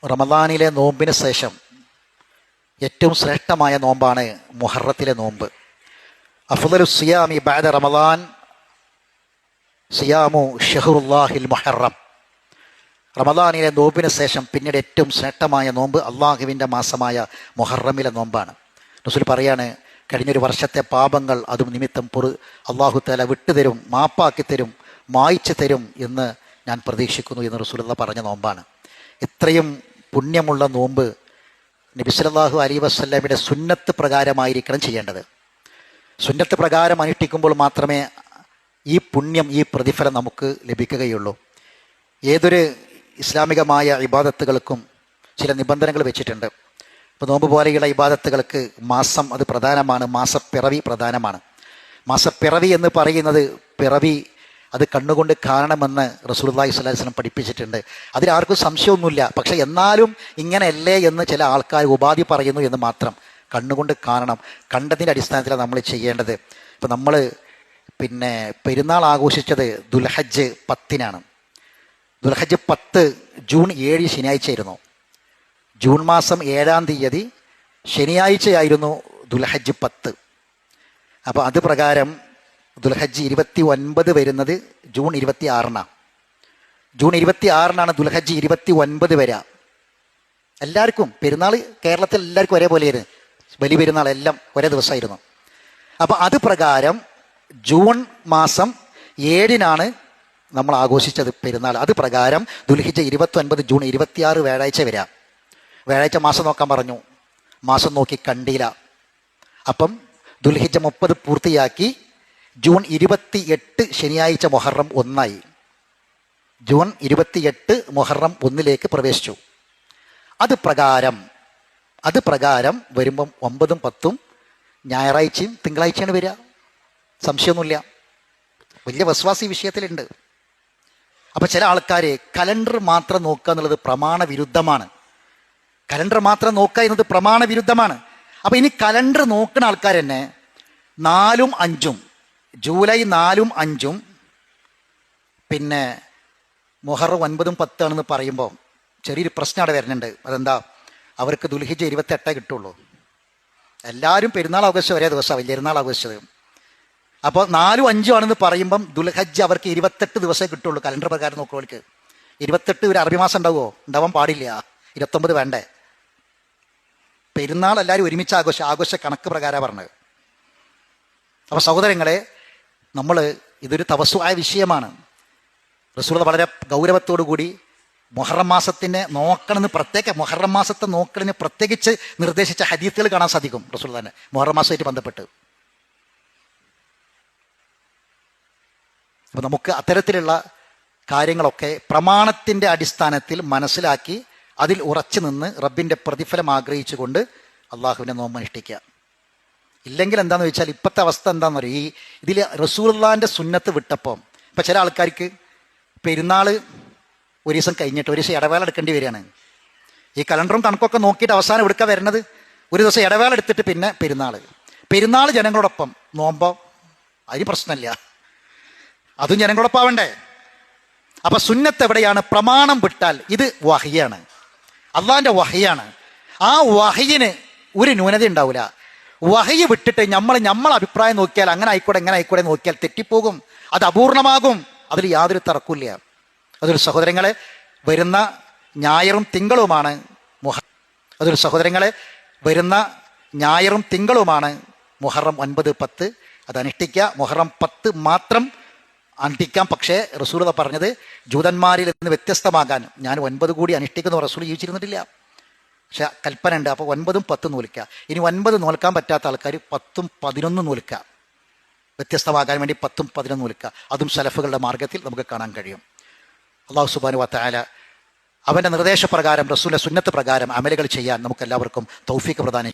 റമദാനിലെ നോമ്പിന് ശേഷം ഏറ്റവും ശ്രേഷ്ഠമായ നോമ്പാണ് മുഹറത്തിലെ നോമ്പ്. അഫ്ളലു സിയാമി ബഅദ റമദാൻ സിയാമു ഷഹ്റുല്ലാഹിൽ മുഹറം. റമദാനിലെ നോമ്പിന് ശേഷം പിന്നീട് ഏറ്റവും ശ്രേഷ്ഠമായ നോമ്പ് അള്ളാഹുവിൻ്റെ മാസമായ മുഹറമിലെ നോമ്പാണ്. റസൂൽ പറയാണ്, കഴിഞ്ഞൊരു വർഷത്തെ പാപങ്ങൾ അതും നിമിത്തം അള്ളാഹു തആല വിട്ടുതരും, മാപ്പാക്കി തരും, മായ്ച്ചു തരും എന്ന് ഞാൻ പ്രതീക്ഷിക്കുന്നു എന്ന് റസൂലുള്ളാഹി പറഞ്ഞ നോമ്പാണ്. ഇത്രയും പുണ്യമുള്ള നോമ്പ് നബി സല്ലല്ലാഹു അലൈഹി വസല്ലമയുടെ സുന്നത്ത് പ്രകാരമായിരിക്കണം ചെയ്യേണ്ടത്. സുന്നത്ത് പ്രകാരം അനുഷ്ഠിക്കുമ്പോൾ മാത്രമേ ഈ പുണ്യം, ഈ പ്രതിഫലം നമുക്ക് ലഭിക്കുകയുള്ളൂ. ഏതൊരു ഇസ്ലാമികമായ ഇബാദത്തുകൾക്കും ചില നിബന്ധനകൾ വെച്ചിട്ടുണ്ട്. ഇപ്പോൾ നോമ്പ് പോലെയുള്ള ഇബാദത്തുകൾക്ക് മാസം അത് പ്രധാനമാണ്, മാസപ്പിറവി പ്രധാനമാണ്. മാസപ്പിറവി എന്ന് പറയുന്നത് പിറവി അത് കണ്ണുകൊണ്ട് കാണണമെന്ന് റസൂലുള്ളാഹി സ്വല്ലല്ലാഹു അലൈഹി വസല്ലം പഠിപ്പിച്ചിട്ടുണ്ട്. അതിലാർക്കും സംശയമൊന്നുമില്ല. പക്ഷെ എന്നാലും ഇങ്ങനെയല്ലേ എന്ന് ചില ആൾക്കാർ ഉപാധി പറയുന്നു എന്ന് മാത്രം. കണ്ണുകൊണ്ട് കാണണം. കണ്ടതിൻ്റെ അടിസ്ഥാനത്തിലാണ് നമ്മൾ ചെയ്യേണ്ടത്. ഇപ്പം നമ്മൾ പെരുന്നാൾ ആഘോഷിച്ചത് ദുൽഹജ്ജ് 10-നാണ്. ദുൽഹജ്ജ് 10 ജൂൺ 7 ശനിയാഴ്ചയായിരുന്നു. ജൂൺ മാസം 7-ാം തീയതി ശനിയാഴ്ചയായിരുന്നു ദുൽഹജ്ജ് 10. അപ്പോൾ അത് പ്രകാരം ദുൽഹജ്ജ് 29 വരുന്നത് ജൂൺ 26-നാണ്. ജൂൺ 26-നാണ് ദുൽഹജ്ജ് 29 വരിക. എല്ലാവർക്കും പെരുന്നാൾ കേരളത്തിൽ എല്ലാവർക്കും ഒരേപോലെയായിരുന്നു. ബലി പെരുന്നാൾ എല്ലാം ഒരേ ദിവസമായിരുന്നു. അപ്പോൾ അത് പ്രകാരം ജൂൺ മാസം 7-നാണ് നമ്മൾ ആഘോഷിച്ചത് പെരുന്നാൾ. അത് പ്രകാരം ദുൽഹിജ്ജ് 29 ജൂൺ 26 വ്യാഴാഴ്ച വരിക. വ്യാഴാഴ്ച മാസം നോക്കാൻ പറഞ്ഞു. മാസം നോക്കി കണ്ടില്ല. അപ്പം ദുൽഹിജ്ജ് 30 പൂർത്തിയാക്കി. ജൂൺ 28 ശനിയാഴ്ച മുഹറം 1-ആയി. ജൂൺ 28 മുഹറം 1-ലേക്ക് പ്രവേശിച്ചു. അത് പ്രകാരം വരുമ്പം 9-ഉം 10-ഉം ഞായറാഴ്ചയും തിങ്കളാഴ്ചയാണ് വരിക. സംശയമൊന്നുമില്ല. വലിയ വസ്വാസി വിഷയത്തിലുണ്ട്. അപ്പം ചില ആൾക്കാർ കലണ്ടർ മാത്രം നോക്കുക എന്നുള്ളത് പ്രമാണ വിരുദ്ധമാണ്. കലണ്ടർ മാത്രം നോക്കുക എന്നത് പ്രമാണ വിരുദ്ധമാണ്. അപ്പം ഇനി കലണ്ടർ നോക്കുന്ന ആൾക്കാർ തന്നെ 4-ഉം 5-ഉം ജൂലൈ 4-ഉം 5-ഉം മുഹറം 9-ഉം 10 ആണെന്ന് പറയുമ്പോൾ ചെറിയൊരു പ്രശ്നം അവിടെ വരുന്നുണ്ട്. അതെന്താ? അവർക്ക് ദുൽഹിജ്ജ് 28 കിട്ടുള്ളൂ. എല്ലാവരും പെരുന്നാൾ ആഘോഷിച്ച ഒരേ ദിവസമാണ് വലിയ പെരുന്നാൾ ആഘോഷിച്ചത്. അപ്പോൾ 4-ഉം 5-ഉം ആണെന്ന് പറയുമ്പം ദുൽഹജ്ജ് അവർക്ക് 28 ദിവസമേ കിട്ടുള്ളൂ. കലണ്ടർ പ്രകാരം നോക്കുമ്പോൾക്ക് 28 ഒരു അറബി മാസം ഉണ്ടാവുമോ? ഉണ്ടാവാൻ പാടില്ല. 29 വേണ്ടേ? പെരുന്നാൾ എല്ലാവരും ഒരുമിച്ച് ആഘോഷ കണക്ക് പ്രകാരമാണ് പറഞ്ഞത്. അപ്പോൾ സഹോദരങ്ങളെ, ഇതൊരു തവസ്സുആയ വിഷയമാണ്. റസൂലുള്ളാഹി വളരെ ഗൗരവത്തോടു കൂടി മുഹറം മാസത്തിനെ നോക്കണമെന്ന് മുഹറം മാസത്തെ നോക്കലിന് പ്രത്യേകിച്ച് നിർദ്ദേശിച്ച ഹദീസുകൾ കാണാൻ സാധിക്കും. റസൂലുള്ളാഹിന്റെ മുഹറം മാസമായിട്ട് ബന്ധപ്പെട്ട്. അപ്പോൾ നമുക്ക് അത്തരത്തിലുള്ള കാര്യങ്ങളൊക്കെ പ്രമാണത്തിൻ്റെ അടിസ്ഥാനത്തിൽ മനസ്സിലാക്കി അതിൽ ഉറച്ചു നിന്ന് റബ്ബിൻ്റെ പ്രതിഫലം ആഗ്രഹിച്ചുകൊണ്ട് അള്ളാഹുവിനെ നോമ്പ് അനുഷ്ഠിക്കുക. ഇല്ലെങ്കിൽ എന്താണെന്ന് വെച്ചാൽ ഇപ്പോഴത്തെ അവസ്ഥ എന്താണെന്ന് പറയും, ഇതിൽ റസൂലുള്ളാഹിന്റെ സുന്നത്ത് വിട്ടപ്പോൾ ഇപ്പം ചില ആൾക്കാർക്ക് പെരുന്നാൾ ഒരു ദിവസം കഴിഞ്ഞിട്ട് ഒരു ദിവസം ഇടവേള എടുക്കേണ്ടി വരികയാണ്. ഈ കലണ്ടറും കണക്കൊക്കെ നോക്കിയിട്ട് അവസാനം എടുക്കാൻ വരുന്നത് ഒരു ദിവസം ഇടവേള എടുത്തിട്ട് പിന്നെ പെരുന്നാൾ ജനങ്ങളോടൊപ്പം നോമ്പോ അതിന് പ്രശ്നമില്ല. അതും ജനങ്ങളോടൊപ്പം ആവണ്ടേ? അപ്പം സുന്നത്ത് എവിടെയാണ്? പ്രമാണം വിട്ടാൽ ഇത് വഹയാണ്, അള്ളാഹിൻ്റെ വഹയാണ്. ആ വഹയിന് ഒരു ന്യൂനത ഉണ്ടാവില്ല. വഹയി വിട്ടിട്ട് നമ്മളെ അഭിപ്രായം നോക്കിയാൽ അങ്ങനെ ആയിക്കൂടെ നോക്കിയാൽ തെറ്റിപ്പോകും. അത് അപൂർണമാകും. അതിൽ യാതൊരു തർക്കമില്ല. അതൊരു സഹോദരങ്ങളെ വരുന്ന ഞായറും തിങ്കളുമാണ് മുഹറം 9, 10 അത് അനുഷ്ഠിക്കുക. മുഹറം 10 മാത്രം അനുഷ്ഠിക്കാം. പക്ഷേ റസൂലുള്ളാഹി പറഞ്ഞത് ജൂതന്മാരിൽ നിന്ന് വ്യത്യസ്തമാകാൻ ഞാൻ 9 കൂടി അനുഷ്ഠിക്കുന്ന റസൂൽ ജീവിച്ചിരുന്നിട്ടില്ല. പക്ഷെ കൽപ്പന ഉണ്ട്. അപ്പോൾ 9-ഉം 10-ഉം നോൽക്കുക. ഇനി 9 നോൽക്കാൻ പറ്റാത്ത ആൾക്കാർ 10-ഉം 11-ഉം നോൽക്കുക. വ്യത്യസ്തമാകാൻ വേണ്ടി 10-ഉം 11-ഉം നോൽക്കുക. അതും സലഫുകളുടെ മാർഗത്തിൽ നമുക്ക് കാണാൻ കഴിയും. അല്ലാഹു സുബ്ഹാനഹു വ തആല അവൻ്റെ നിർദ്ദേശപ്രകാരം റസൂലിന്റെ സുന്നത്ത് പ്രകാരം അമലുകൾ ചെയ്യാൻ നമുക്ക് എല്ലാവർക്കും തൗഫീഖ് പ്രദാനം